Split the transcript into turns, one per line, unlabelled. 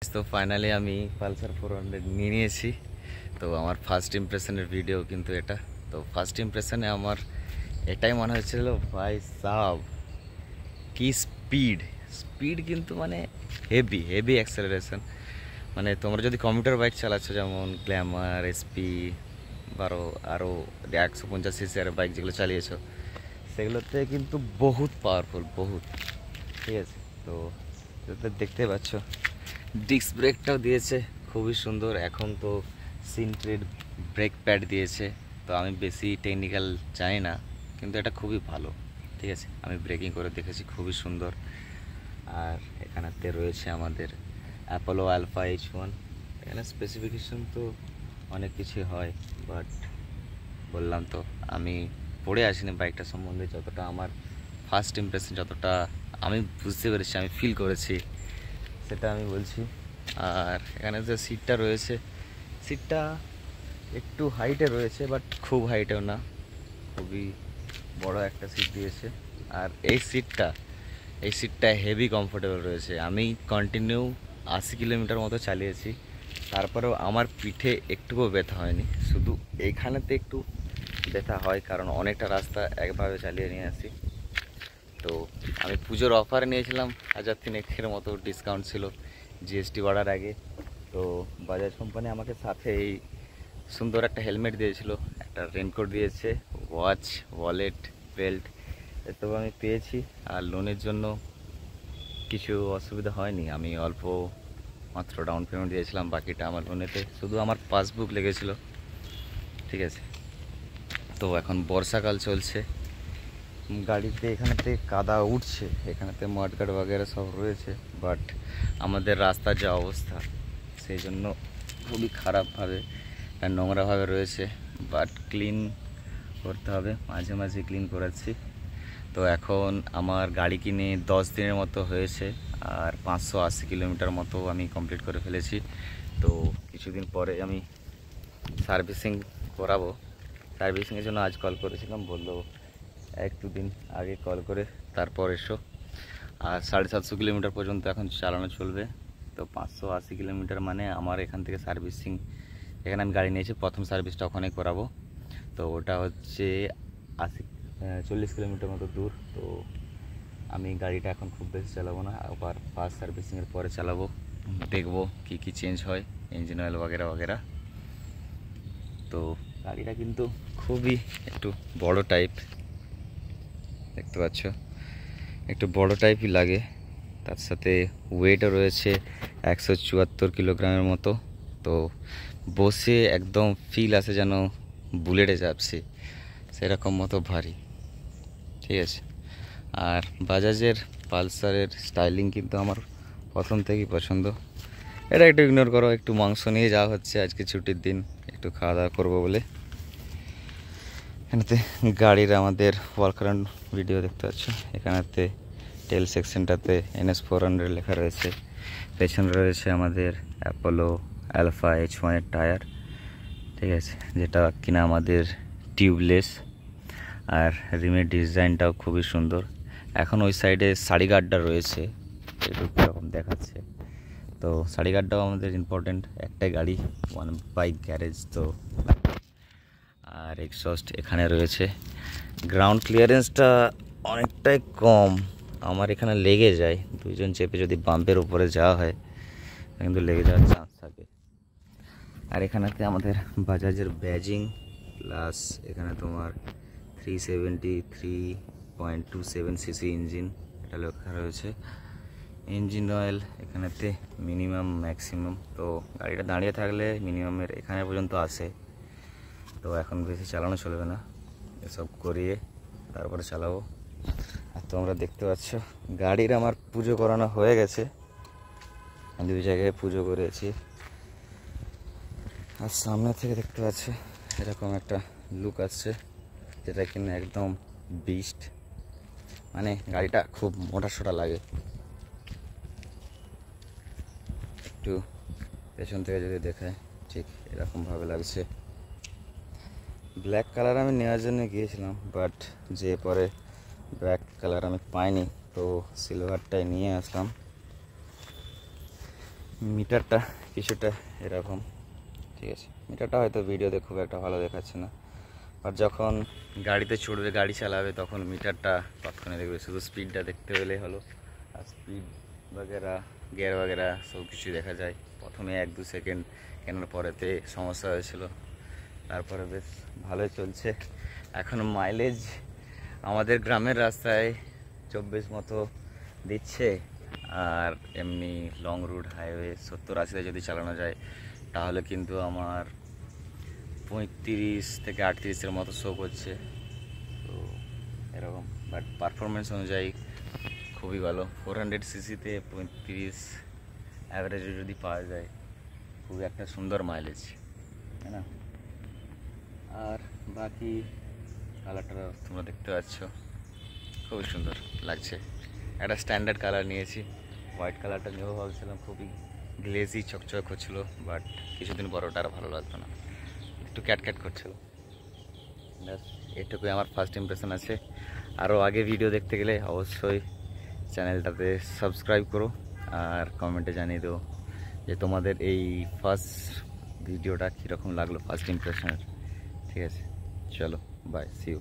তো ফাইনালি আমি পালসার 400 নিয়ে নিয়েছি। তো আমার ফার্স্ট ইমপ্রেশনের ভিডিও কিন্তু এটা। তো ফার্স্ট ইমপ্রেশনে আমার এটাই মনে হয়েছিল, ভাই সাব কি স্পিড স্পিড কিন্তু মানে হেভি হেভি অ্যাক্সেলারেশন। মানে তোমরা যদি কম্পিউটার বাইক চালাচ্ছ যেমন গ্ল্যামার এসপি 12 আরও 150 সিসি আর বাইক যেগুলো চালিয়েছো সেগুলোতে কিন্তু বহুত পাওয়ারফুল, বহুত। ঠিক আছে, তো এটাতে দেখতে পাচ্ছ ডিস্ক ব্রেকটাও দিয়েছে খুবই সুন্দর। এখন তো সিনট্রেড ব্রেক প্যাড দিয়েছে। তো আমি বেশি টেকনিক্যাল জানি না, কিন্তু এটা খুবই ভালো। ঠিক আছে, আমি ব্রেকিং করে দেখেছি, খুবই সুন্দর। আর এখানেতে রয়েছে আমাদের অ্যাপোলো আলফা H1। এখানে স্পেসিফিকেশন তো অনেক কিছু হয়, বাট বললাম তো আমি পড়ে আসিনি বাইকটা সম্বন্ধে। যতটা আমার ফার্স্ট ইমপ্রেশন, যতটা আমি বুঝতে পেরেছি, আমি ফিল করেছি, সেটা আমি বলছি। আর এখানে যে সিটটা রয়েছে, সিটটা একটু হাইটে রয়েছে, বাট খুব হাইটেও না, খুবই বড় একটা সিট দিয়েছে। আর এই সিটটা হেভি কমফোর্টেবল রয়েছে। আমি কন্টিনিউ 80 কিলোমিটার মতো চালিয়েছি, তারপরেও আমার পিঠে একটুকুও ব্যথা হয়নি। শুধু এইখানেতে একটু ব্যথা হয়, কারণ অনেকটা রাস্তা একভাবে চালিয়ে নিয়ে আসি। তো আমি পুজোর অফারে নিয়েছিলাম 1000-3 মতো ডিসকাউন্ট ছিল জিএসটি বাড়ার আগে। তো বাজাজ কোম্পানি আমাকে সাথে এই সুন্দর একটা হেলমেট দিয়েছিল, একটা রেনকোট দিয়েছে, ওয়াচ, ওয়ালেট, বেল্ট, এসব আমি পেয়েছি। আর লোনের জন্য কিছু অসুবিধা হয়নি। আমি অল্প মাত্র ডাউন পেমেন্ট দিয়েছিলাম, বাকিটা আমার লোনেতে, শুধু আমার পাসবুক লেগেছিল। ঠিক আছে, তো এখন বর্ষাকাল চলছে, গাড়িতে এখানেতে কাদা উঠছে, এখানেতে মাডগার্ড বাগেরা সব রয়েছে, বাট আমাদের রাস্তার যে অবস্থা সেই জন্য খুবই খারাপভাবে আর নোংরাভাবে রয়েছে। বাট ক্লিন করতে হবে, মাঝে মাঝে ক্লিন করাচ্ছি। তো এখন আমার গাড়ি কিনে 10 দিনের মতো হয়েছে, আর 580 কিলোমিটার মতো আমি কমপ্লিট করে ফেলেছি। তো কিছুদিন পরে আমি সার্ভিসিং করাবো। সার্ভিসিংয়ের জন্য আজ কল করেছিলাম, বললো 1-2 দিন আগে কল করে তারপর এসো। আর 750 কিলোমিটার পর্যন্ত এখন চালানো চলবে। তো 580 কিলোমিটার মানে আমার এখান থেকে সার্ভিসিং, এখানে আমি গাড়ি নিয়েছি, প্রথম সার্ভিসটা ওখানে করাবো। তো ওটা হচ্ছে 40 কিলোমিটার মতো দূর। তো আমি গাড়িটা এখন খুব বেশি চালাবো না, আবার ফার্স্ট সার্ভিসিংয়ের পরে চালাবো, দেখবো কি কি চেঞ্জ হয়, ইঞ্জিন অয়েল বাগেরা বাগেরা। তো গাড়িটা কিন্তু খুবই একটু বড় টাইপ, দেখতে পাচ্ছ, একটু বড় টাইপই লাগে। তার সাথে ওয়েটও রয়েছে 174 কিলোগ্রামের মতো। তো বসে একদম ফিল আসে যেন বুলেটে যাচ্ছি, সেরকম মতো ভারী। ঠিক আছে, আর বাজাজের পালসারের স্টাইলিং কিন্তু আমার প্রথম থেকেই পছন্দ। এটা একটু ইগনোর করো, একটু মাংস নিয়ে যাওয়া হচ্ছে, আজকে ছুটির দিন, একটু খাওয়া দাওয়া করবো বলে। এখানেতে গাড়ির আমাদের ওয়ার্ক অ্যারাউন্ড ভিডিও দেখতে পাচ্ছ। এখানেতে টেল সেকশনটাতে NS400 লেখা রয়েছে। পেছনে রয়েছে আমাদের অ্যাপোলো আলফা H1 টায়ার। ঠিক আছে, যেটা কিনা আমাদের টিউবলেস। আর রিমের ডিজাইনটাও খুবই সুন্দর। এখন ওই সাইডে সাড়ি গার্ডটা রয়েছে, একটু কীরকম দেখাচ্ছে। তো সাড়ি গার্ডটাও আমাদের ইম্পর্টেন্ট, একটাই গাড়ি, ওয়ান বাইক গ্যারেজ। তো আর এক্সস্ট এখানে রয়েছে। গ্রাউন্ড ক্লিয়ারেন্সটা অনেকটাই কম, আমার এখানে লেগে যায়, দুইজন চেপে যদি বাম্পের উপরে যাওয়া হয় কিন্তু লেগে যাওয়ার চান্স থাকে। আর এখানেতে আমাদের বাজাজের ব্যাজিং, প্লাস এখানে তোমার 373.27 ইঞ্জিন, এটা লেখা রয়েছে। ইঞ্জিন অয়েল এখানেতে মিনিমাম ম্যাক্সিমাম, তো গাড়িটা দাঁড়িয়ে থাকলে মিনিমামের এখানে পর্যন্ত আসে। তো এখন বেশি চালানো চলবে না, এসব করিয়ে তারপরে চালাবো। আর তোমরা দেখতে পাচ্ছ গাড়ির আমার পুজো করানো হয়ে গেছে, আমি 2 জায়গায় পুজো করেছি। আর সামনে থেকে দেখতে পাচ্ছ এরকম একটা লুক আসছে, যেটা কিনা একদম বিস্ট, মানে গাড়িটা খুব মোটা সোটা লাগে। একটু পেছন থেকে যদি দেখায় ঠিক এরকমভাবে লাগছে। ব্ল্যাক কালার আমি নেওয়ার জন্য গিয়েছিলাম, বাট যে পরে ব্ল্যাক কালার আমি পাইনি, তো সিলভারটাই নিয়ে আসলাম। মিটারটা কিছুটা এরকম, ঠিক আছে। মিটারটা হয়তো ভিডিওতে খুব একটা ভালো দেখাচ্ছে না, আর যখন গাড়িতে চড়বে, গাড়ি চালাবে, তখন মিটারটা তৎক্ষণে দেখবে, শুধু স্পিডটা দেখতে পেলেই হলো। আর স্পিড বাগেরা, গিয়ার বাগেরা সব কিছুই দেখা যায়। প্রথমে 1-2 সেকেন্ড কেনার পরেতে সমস্যা হয়েছিল, তারপরে বেশ ভালোই চলছে। এখন মাইলেজ আমাদের গ্রামের রাস্তায় 24 মতো দিচ্ছে, আর এমনি লং রুট হাইওয়ে 70-80 যদি চালানো যায় তাহলে কিন্তু আমার 35 থেকে 38-এর মতো শো করছে। তো এরকম, বাট পারফরমেন্স অনুযায়ী খুবই ভালো। 400 সিসিতে 35 অ্যাভারেজে যদি পাওয়া যায়, খুবই একটা সুন্দর মাইলেজ, তাই না? আর বাকি কালারটা তোমরা দেখতে পাচ্ছ, খুবই সুন্দর লাগছে। একটা স্ট্যান্ডার্ড কালার নিয়েছি, হোয়াইট কালারটা নিয়েও ভাবছিলাম, খুবই গ্লেজি চকচক করছিল, বাট কিছুদিন পর ওটা আর ভালো লাগতো না, একটু ক্যাট করছিল। ব্যাস এটুকুই আমার ফার্স্ট ইমপ্রেশন আছে। আরও আগে ভিডিও দেখতে গেলে অবশ্যই চ্যানেলটাতে সাবস্ক্রাইব করো, আর কমেন্টে জানিয়ে দেবো যে তোমাদের এই ফার্স্ট ভিডিওটা কীরকম লাগলো, ফার্স্ট ইমপ্রেশনের। ঠিক আছে, চলো বাই, সি ইউ।